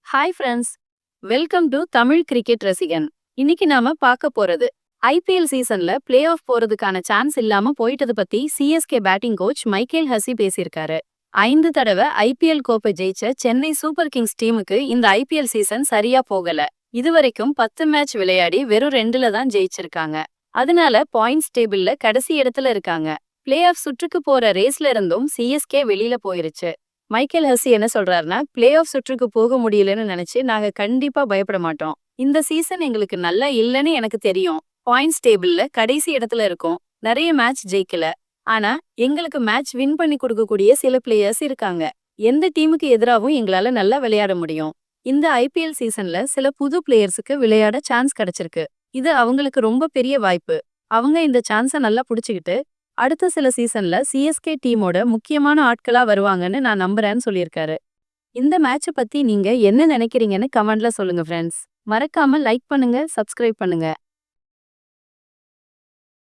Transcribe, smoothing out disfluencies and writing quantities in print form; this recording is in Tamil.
Hi friends, welcome to Tamil cricket ரசிகன். இன்னைக்கு நாம பார்க்க போறது ஐபிஎல் சீசன்ல பிளே ஆஃப் போறதுக்கான சான்ஸ் இல்லாம போயிட்டது பத்தி CSK batting coach Michael Hussey பேசியிருக்காரு. 5 தடவை ஐபிஎல் கோப்பை ஜெயிச்ச சென்னை சூப்பர் கிங்ஸ் டீமுக்கு இந்த ஐபிஎல் சீசன் சரியா போகல. இதுவரைக்கும் 10 மேட்ச் விளையாடி வெறும் 2ல தான் ஜெயிச்சிருக்காங்க. அதனால பாயிண்ட்ஸ் டேபிள்ல கடைசி இடத்துல இருக்காங்க. பிளே ஆஃப் சுற்றுக்கு போற ரேஸ்ல இருந்தும் சிஎஸ்கே வெளியில போயிருச்சு. மைக்கேல் ஹசி என்ன சொல்றாருன்னா, பிளே ஆஃப் சுற்றுக்கு போக முடியலன்னு நினைச்சு நாங்க கண்டிப்பா பயப்பட மாட்டோம். இந்த சீசன் எங்களுக்கு நல்லா இல்லைன்னு எனக்கு தெரியும். பாயிண்ட்ஸ் டேபிள்ல கடைசி இடத்துல இருக்கோம். நிறைய மேட்ச் ஜெயிக்கல. ஆனா எங்களுக்கு மேட்ச் வின் பண்ணி கொடுக்கக்கூடிய சில பிளேயர்ஸ் இருக்காங்க. எந்த டீமுக்கு எதிராகவும் எங்களால நல்லா விளையாட முடியும். இந்த ஐபிஎல் சீசன்ல சில புது பிளேயர்ஸுக்கு விளையாட சான்ஸ் கிடைச்சிருக்கு. இது அவங்களுக்கு ரொம்ப பெரிய வாய்ப்பு. அவங்க இந்த சான்ஸை நல்லா புடிச்சுக்கிட்டு அடுத்த சில சீசன்ல சிஎஸ்கே டீமோட முக்கியமான ஆட்களா வருவாங்கன்னு நான் நம்புறேன்னு சொல்லியிருக்காரு. இந்த மேட்சை பத்தி நீங்க என்ன நினைக்கிறீங்கன்னு கமெண்ட்ல சொல்லுங்க ஃப்ரெண்ட்ஸ். மறக்காம லைக் பண்ணுங்க, சப்ஸ்கிரைப் பண்ணுங்க.